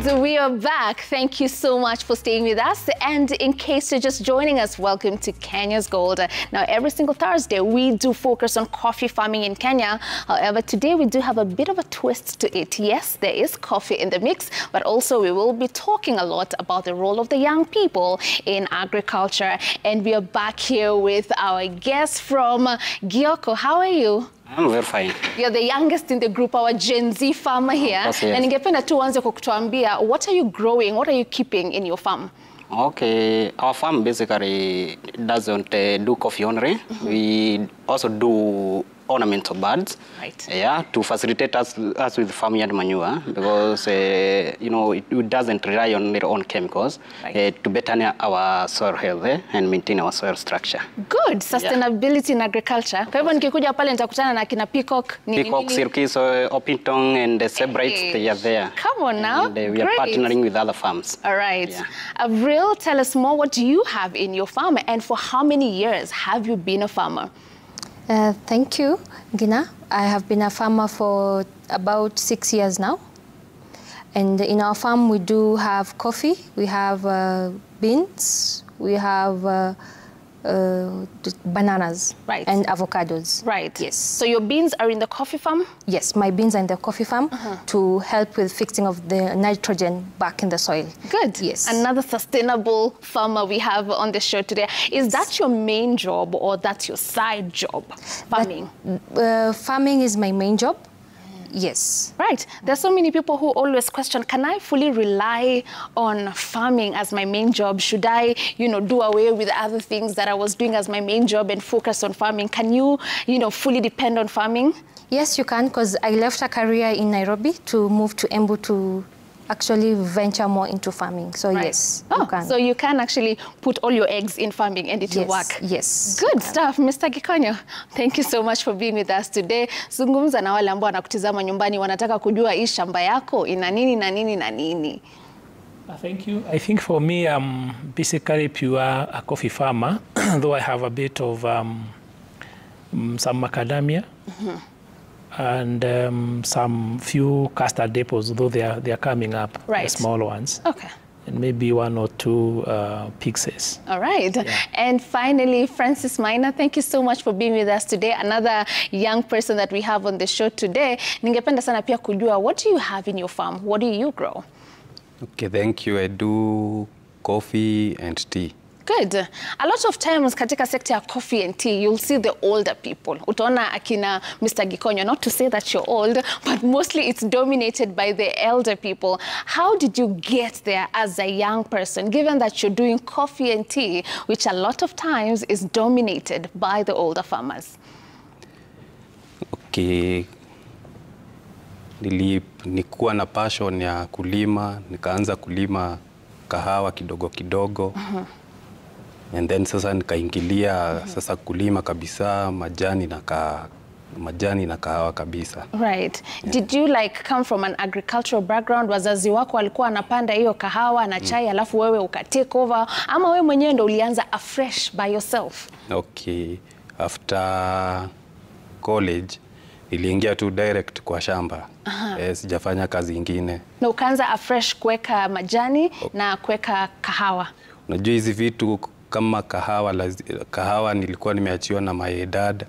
And we are back. Thank you so much for staying with us. And in case you're just joining us, welcome to Kenya's Gold. Now, every single Thursday, we do focus on coffee farming in Kenya. However, today we do have a bit of a twist to it. Yes, there is coffee in the mix, but also we will be talking a lot about the role of the young people in agriculture. And we are back here with our guest from Gyoko. How are you? I'm very fine. You're the youngest in the group, our Gen Z farmer here. Yes. Na ningependa tu uanze kwa kutuambia, what are you growing, what are you keeping in your farm? Okay, our farm basically doesn't do coffee only. We also do ornamental birds. Right. Yeah, to facilitate us with farmyard manure, because you know, it doesn't rely on their own chemicals. Right. To better our soil health and maintain our soil structure. Good, sustainability in agriculture. Kwa hivyo nikikuja pale nitakutana na kina peacock, Peacock, Sirkis, Opington, and the Sebrights, they are there. Come on now. And we are partnering with other farms. All right. Yeah. Avril, tell us more. What do you have in your farm, and for how many years have you been a farmer? Thank you, Gina. I have been a farmer for about 6 years now. And in our farm, we do have coffee, we have beans, we have bananas, Right. and avocados. Right. Yes. So your beans are in the coffee farm? Yes, my beans are in the coffee farm to help with fixing of the nitrogen back in the soil. Good. Yes. Another sustainable farmer we have on the show today. Is that your main job or that's your side job, farming? Farming is my main job. Yes. Right. There's so many people who always question, can I fully rely on farming as my main job? Should I, do away with other things that I was doing as my main job and focus on farming? Can you, fully depend on farming? Yes, you can, because I left a career in Nairobi to move to Embu to actually venture more into farming. So Right. yes, you can. So you can actually put all your eggs in farming and it will work. Yes. Good stuff, Mr. Gikonyo. Thank you so much for being with us today. Zungumza na wale ambao wanakutizama nyumbani wanataka kujua hii shamba yako ina nini na nini na nini. Thank you. I think for me, I'm basically pure a coffee farmer, though I have a bit of some macadamia. And some few custard depots, though they are coming up, Right. the small ones. Okay. And maybe 1 or 2 pixies. All right. Yeah. And finally, Francis Maina, thank you so much for being with us today. Another young person that we have on the show today. Ningependa sana pia kujua, what do you have in your farm? What do you grow? Okay, thank you. I do coffee and tea. Good. A lot of times katika sector ya coffee and tea, you'll see the older people. Utaona akina Mr. Gikonyo, not to say that you're old, but mostly it's dominated by the elder people. How did you get there as a young person, given that you're doing coffee and tea, which a lot of times is dominated by the older farmers? Okay. Nilikuwa na passion ya kulima, nikaanza kulima kahawa kidogo kidogo. And then sasa nikaingilia sasa kulima kabisa majani na kahawa kabisa. Right. Yeah. Did you come from an agricultural background? Wazazi wako walikuwa wanapanda hiyo kahawa na chai alafu wewe ukatake over, ama wewe mwenyewe ndo ulianza afresh by yourself? Okay. After college niliingia tu direct kwa shamba. Sijafanya kazi ingine. Na ukaanza afresh kuweka majani na kuweka kahawa. Unajua hizi vitu kama kahawa nilikuwa nimeachiwa na my dad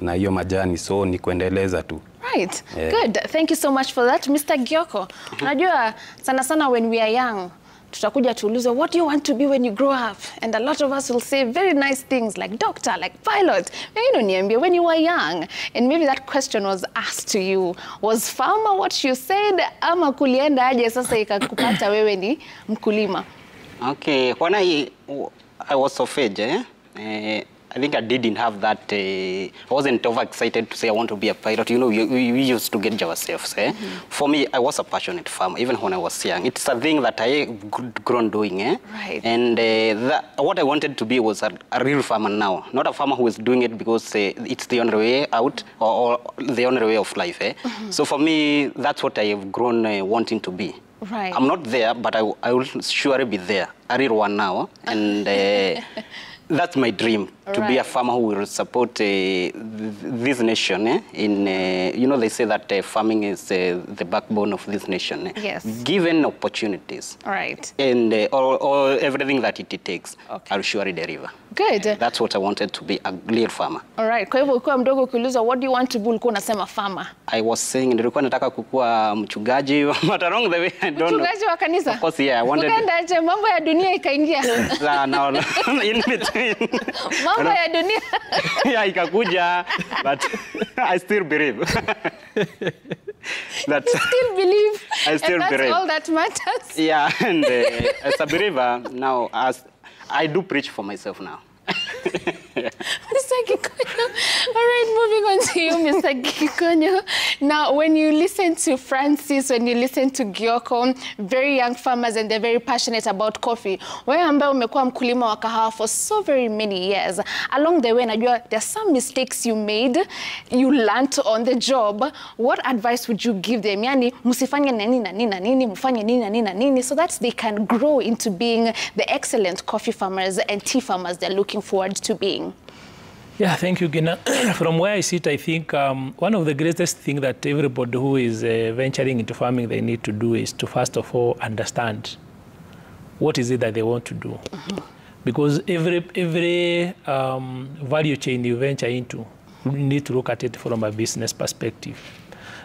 na hiyo majani, so ni kuendeleza tu. Right. Good. Thank you so much for that, Mr. Gyoko. Unajua sana when we are young, tutakuja tuulize, what do you want to be when you grow up? And a lot of us will say very nice things like doctor, like pilot. Niambie, when you were young, and maybe that question was asked to you, was farmer what you said, ama kulienda aje sasa ikakupata wewe ni mkulima? Okay, when I was of age, I think I didn't have that, I wasn't overexcited to say I want to be a pilot. We used to get ourselves. For me, I was a passionate farmer, even when I was young. It's a thing that I grown doing. Right. And what I wanted to be was a real farmer now, not a farmer who is doing it because it's the only way out or the only way of life. So for me, that's what I have grown wanting to be. Right. I'm not there, but I will surely be there, a real one now. And that's my dream, to be a farmer who will support this nation. You know, they say that farming is the backbone of this nation. Yes. Given opportunities. All right. And or everything that it takes, Okay. I'll surely deliver. Good. That's what I wanted to be, a real farmer. All right. Kwa hivyo ukiwa mdogo ukiulizwa what do you want to be, ulikuwa unasema farmer. I was saying nilikuwa nataka kukuwa mchungaji, but along the way I don't know. Mchungaji wa kanisa? Of course, yeah, I wanted. Ukaendaje, mambo ya dunia ikaingia? No, in between. Mambo ya dunia. Yeah, ikakuja, but I still believe. You still believe. I still and that's believe. all that matters. Yeah, and as a believer now, as I do preach for myself now. Mr. Gikonyo. All right, moving on to you, Mr. Gikonyo. Now, when you listen to Francis, when you listen to Gyoko, very young farmers and they're very passionate about coffee. Wewe ambaye umekuwa mkulima wa kahawa for so very many years. Along the way, najua there are some mistakes you made, you learned on the job. What advice would you give them? Yani, musifanye nini na nini na nini, mufanye nini na nini na nini, so that they can grow into being the excellent coffee farmers and tea farmers they're looking forward to being. Yeah, thank you, Gina. From where I sit, I think one of the greatest things that everybody who is venturing into farming they need to do is to first of all understand what is it that they want to do. Because every value chain you venture into, you need to look at it from a business perspective.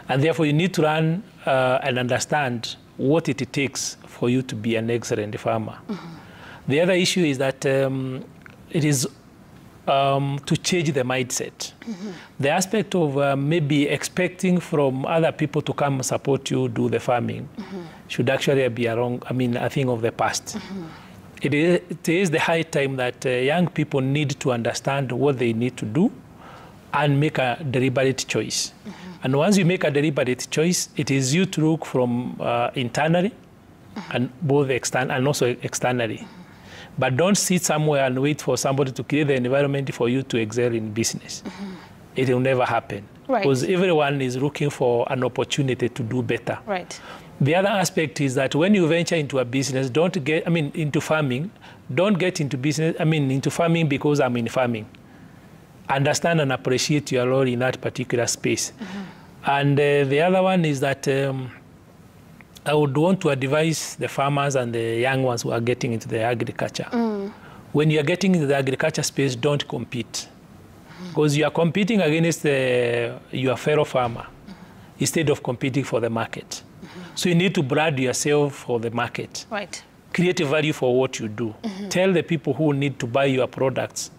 And therefore, you need to learn and understand what it takes for you to be an excellent farmer. The other issue is that it is to change the mindset. The aspect of maybe expecting from other people to come support you do the farming should actually be a thing of the past. It is the high time that young people need to understand what they need to do and make a deliberate choice. And once you make a deliberate choice, it is you to look from internally and both and also externally. But don't sit somewhere and wait for somebody to create the environment for you to excel in business. It will never happen. Right. Because everyone is looking for an opportunity to do better. Right. The other aspect is that when you venture into a business, into farming, don't get into into farming because I'm in farming. Understand and appreciate your role in that particular space. And the other one is that I would want to advise the farmers and the young ones who are getting into the agriculture. When you are getting into the agriculture space, don't compete. Because you are competing against your fellow farmer instead of competing for the market. So you need to brand yourself for the market. Right. Create a value for what you do. Tell the people who need to buy your products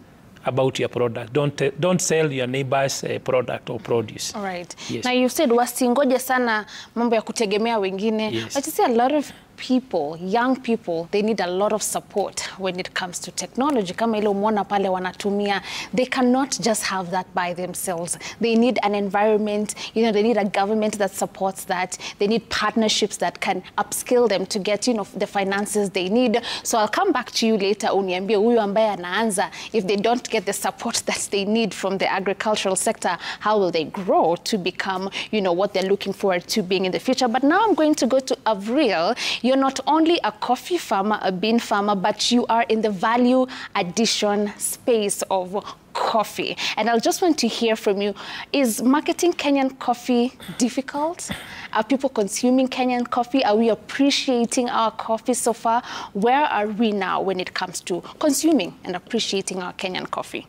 about your product. Don't sell your neighbor's product or produce. All right. Yes. Now you said wasingoje sana mambo ya kutegemea wengine. Yes. But you see a lot of people, young people, they need a lot of support when it comes to technology. Kama ile umeona pale wanatumia, they cannot just have that by themselves. They need an environment, they need a government that supports that. They need partnerships that can upskill them to get, the finances they need. So I'll come back to you later, uniambie huyu ambaye anaanza, if they don't get the support that they need from the agricultural sector, how will they grow to become, what they're looking forward to being in the future? But now I'm going to go to Avril. You're not only a coffee farmer, a bean farmer, but you are in the value addition space of coffee. And I just want to hear from you, is marketing Kenyan coffee difficult? Are people consuming Kenyan coffee? Are we appreciating our coffee so far? Where are we now when it comes to consuming and appreciating our Kenyan coffee?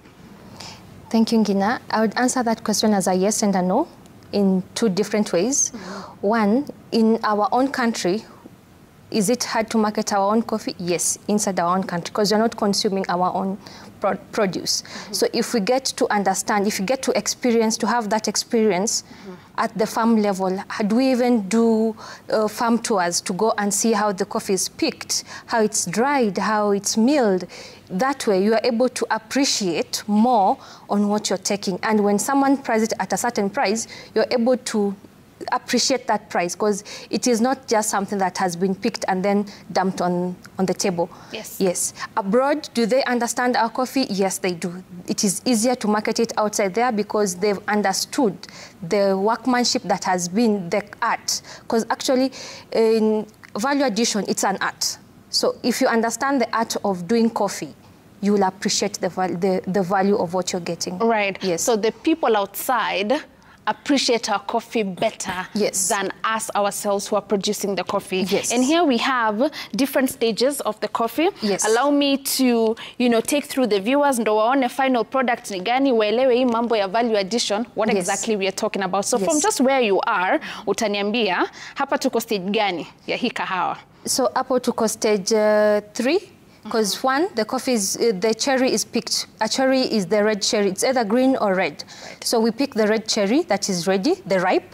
Thank you, Ngina. I would answer that question as a yes and a no in two different ways. One, in our own country, is it hard to market our own coffee? Yes, inside our own country, because you're not consuming our own produce. So if we get to understand, if you get to experience, to have that experience at the farm level, do we even do farm tours to go and see how the coffee is picked, how it's dried, how it's milled? That way, you are able to appreciate more on what you're taking. And when someone prices it at a certain price, you're able to appreciate that price, because it is not just something that has been picked and then dumped on the table. Yes. Yes. Abroad, do they understand our coffee? Yes, they do. It is easier to market it outside there because they've understood the workmanship that has been the art. Because actually, in value addition, it's an art. So if you understand the art of doing coffee, you will appreciate the value of what you're getting. Right. Yes. So the people outside appreciate our coffee better than us ourselves who are producing the coffee. Yes. And here we have different stages of the coffee. Yes. Allow me to, take through the viewers ndo waone final product ni gani, waelewe hii mambo ya value addition, what exactly we are talking about. So from just where you are, utaniambia hapa tuko stage gani ya hii kahawa? So hapo tuko stage 3. Because one, the coffee is, the cherry is picked. A cherry is the red cherry. It's either green or red. Right. So we pick the red cherry that is ready, the ripe.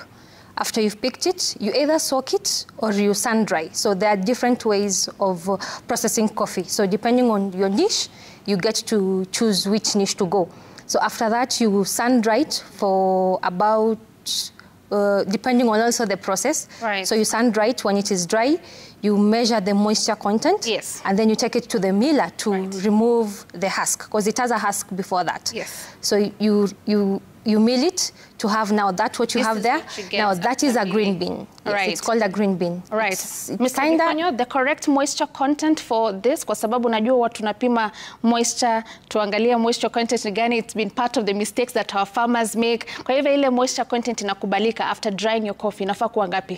After you've picked it, you either soak it or you sun dry. So there are different ways of processing coffee. So depending on your niche, you get to choose which niche to go. So after that, you sun dry it for about, depending on also the process. Right. So you sun dry it. When it is dry, you measure the moisture content. Yes. And then you take it to the miller to remove the husk, because it has a husk before that. Yes. So you mill it to have now that what you have there. Now that is a green bean. Yes, right. It's called a green bean. Right. It's Mr. Gikonyo, the correct moisture content for this, kwa sababu najua watu napima moisture, tuangalia moisture content ni gani, it's been part of the mistakes that our farmers make. Kwa hivyo ile moisture content inakubalika after drying your coffee, inafaa kuwa ngapi?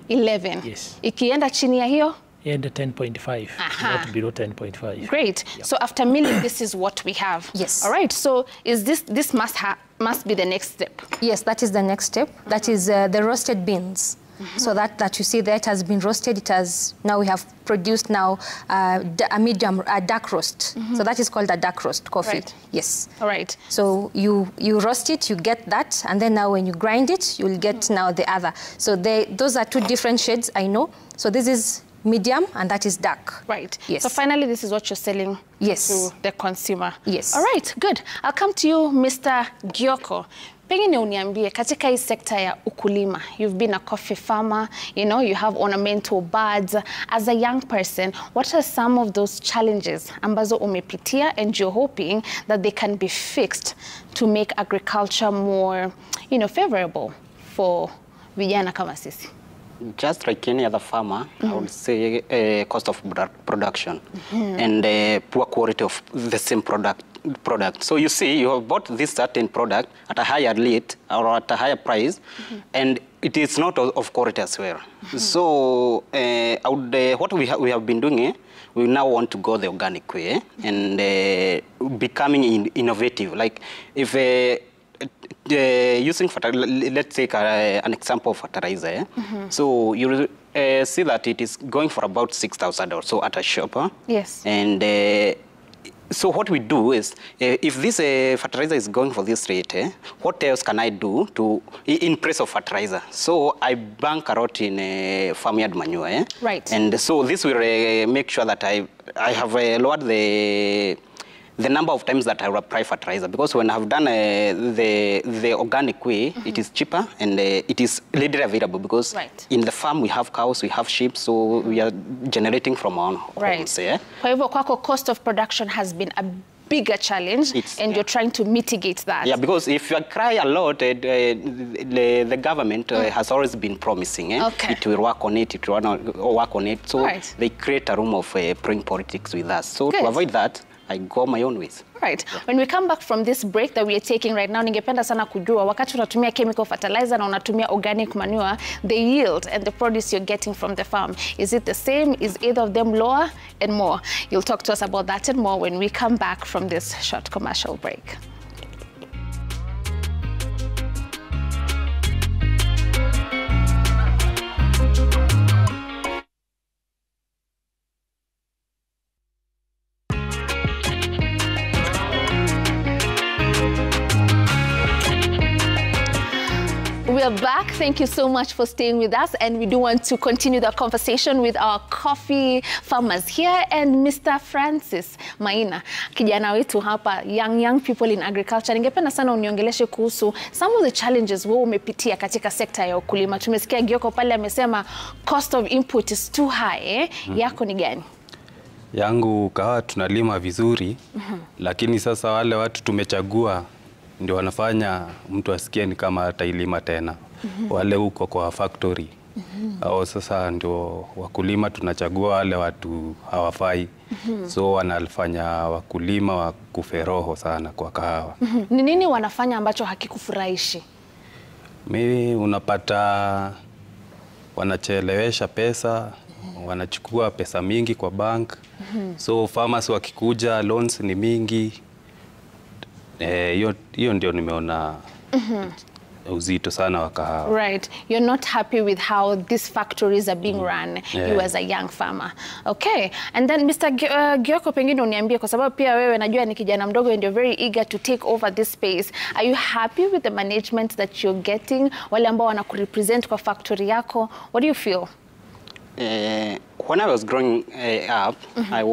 11. Yes. Ikienda chini ya hiyo? And 10.5, not below 10.5. Great. Yep. So after milling, this is what we have. Yes. All right. So is this must be the next step? Yes, that is the next step. That is the roasted beans. So that you see there, it has been roasted. It has, now we have produced now a dark roast. So that is called a dark roast coffee. Right. Yes. All right. So you roast it, you get that, and then now when you grind it, you'll get now the other. So those are 2 different shades, I know. So this is medium and that is dark. Right. Yes. So finally, this is what you're selling to the consumer. Yes. All right, good. I'll come to you, Mr. Gioko. Pengine uniambie katika hii sekta ya ukulima, you've been a coffee farmer, you have ornamental birds. As a young person, what are some of those challenges ambazo umepitia and you're hoping that they can be fixed to make agriculture more, favorable for vijana kama sisi? Just like any other farmer, I would say cost of production and poor quality of the same product. So you see, you have bought this certain product at a higher rate or at a higher price, and it is not of quality as well. So what we have been doing, we now want to go the organic way and becoming innovative. Like if using let's take an example of fertilizer. So you see that it is going for about 6,000 or so at a shop. Yes. And so what we do is, if this fertilizer is going for this rate, what else can I do in place of fertilizer? So I bank a lot in farmyard manure. Right. And so this will make sure that I have lowered the number of times that I will apply fertilizer, because when I've done the organic way, it is cheaper and it is readily available, because in the farm we have cows, we have sheep, so we are generating from our own homes. Kwa hivyo kwako cost of production has been a bigger challenge, and you're trying to mitigate that. Yeah, because if you cry a lot, the government has always been promising it will work on it, work on it. So they create a room of playing politics with us. So to avoid that, I go my own ways. Right. Yeah. When we come back from this break that we are taking right now, ningependa sana kujua wakati unatumia chemical fertilizer na unatumia organic manure, the yield and the produce you're getting from the farm, is it the same? Is either of them lower and more? You'll talk to us about that and more when we come back from this short commercial break. We are back. Thank you so much for staying with us, and we do want to continue the conversation with our coffee farmers here and Mr. Francis Maina, kijana wetu hapa, young people in agriculture. Ningependa sana uniongeleshe kuhusu some of the challenges wewe umepitia katika sekta ya ukulima. Tumesikia Gioko pale amesema cost of input is too high. Yako ni gani? Yangu kahawa tunalima vizuri, lakini sasa wale watu tumechagua ndio wanafanya mtu asikie ni kama atailima tena. Wale huko kwa factory. au sasa ndio wakulima tunachagua wale watu hawafai. So wanafanya wakulima wakufe roho sana kwa kahawa. Ni nini wanafanya ambacho hakikufurahishi? Mimi unapata wanachelewesha pesa, wanachukua pesa mingi kwa bank. So farmers wakikuja loans ni mingi. Hiyo ndio nimeona uzito sana wa kahawa. Right. You're not happy with how these factories are being run, you as a young farmer. Okay. And then Mr. Gioko, pengine uniambie kwa sababu pia wewe najua ni kijana mdogo and you're very eager to take over this space. Are you happy with the management that you're getting? Wale ambao wanakurepresent kwa factory yako, what do you feel? When I was growing up, I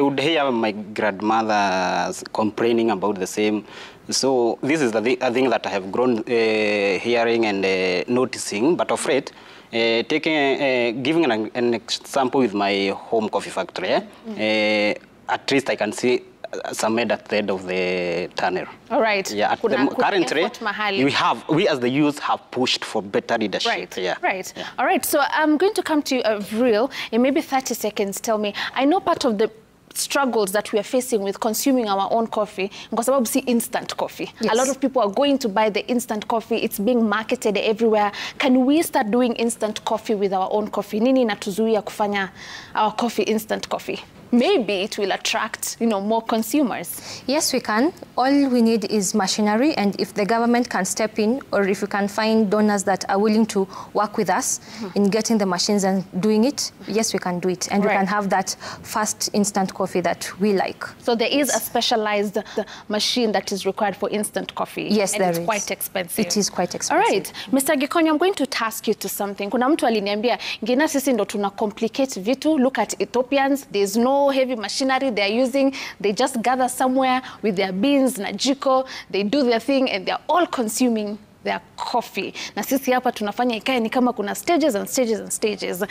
would hear my grandmothers complaining about the same. So this is a thing that I have grown hearing and noticing. But of late, giving an example with my home coffee factory, at least I can see some end at the end of the tunnel. All right. Yeah. Currently, we as the youth have pushed for better leadership. Right. Yeah. Right. Yeah. All right. So I'm going to come to you, Avril, in maybe 30 seconds. Tell me, I know part of the struggles that we are facing with consuming our own coffee, kwa sababu si instant coffee. Yes. A lot of people are going to buy the instant coffee. It's being marketed everywhere. Can we start doing instant coffee with our own coffee? Nini inatuzuia kufanya our coffee instant coffee? Maybe it will attract, more consumers. Yes, we can. All we need is machinery, and if the government can step in, or if we can find donors that are willing to work with us in getting the machines and doing it, yes, we can do it. And we can have that fast instant coffee that we like. So there is a specialized machine that is required for instant coffee. Yes, and there it's is. Quite expensive. It is quite expensive. All right. Mr. Gikonyo, I'm going to task you to something. Kuna mtu aliniambia, Ngina sisi ndo tuna complicate vitu. Look at Ethiopians. There's no heavy machinery they're using. They just gather somewhere with their beans na jiko. They do their thing and they're all consuming their coffee. Na sisi hapa tunafanya ikae ni kama kuna stages and stages and stages.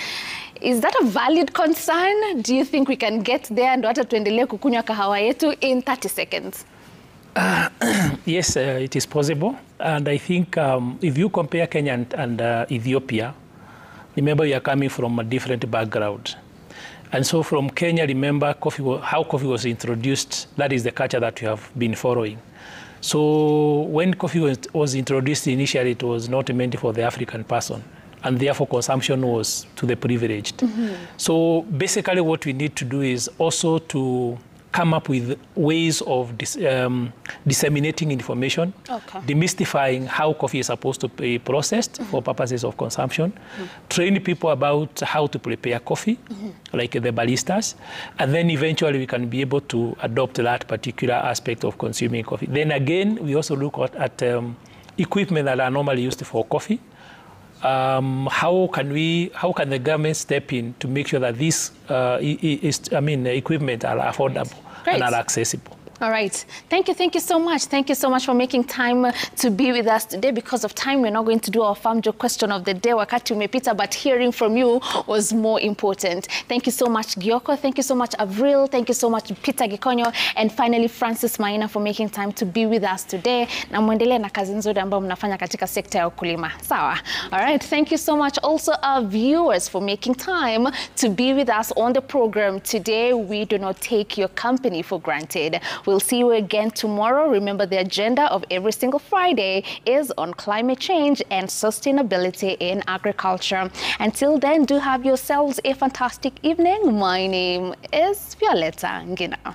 Is that a valid concern? Do you think we can get there ndo hata tuendelee kukunywa kahawa yetu in 30 seconds? Yes, it is possible. And I think if you compare Kenya and Ethiopia, remember you are coming from a different background. And so from Kenya, remember how coffee was introduced. That is the culture that we have been following. So when coffee was introduced initially, it was not meant for the African person. And therefore consumption was to the privileged. So basically what we need to do is also to come up with ways of disseminating information, demystifying how coffee is supposed to be processed for purposes of consumption, train people about how to prepare coffee, like the baristas, and then eventually we can be able to adopt that particular aspect of consuming coffee. Then again, we also look at equipment that are normally used for coffee. How can the government step in to make sure that these equipment are affordable and are accessible? All right. Thank you so much. Thank you so much for making time to be with us today. Because of time, we're not going to do our farm joke question of the day, wakati umepita, but hearing from you was more important. Thank you so much, Gioko. Thank you so much, Avril. Thank you so much, Peter Gikonyo. And finally, Francis Maina for making time to be with us today. Na muendelee na kazi nzuri ambayo mnafanya katika sekta ya ukulima. Sawa. All right. Thank you so much also our viewers for making time to be with us on the program today. We do not take your company for granted. We'll see you again tomorrow. Remember, the agenda of every single Friday is on climate change and sustainability in agriculture. Until then, do have yourselves a fantastic evening. My name is Violeta Ngina.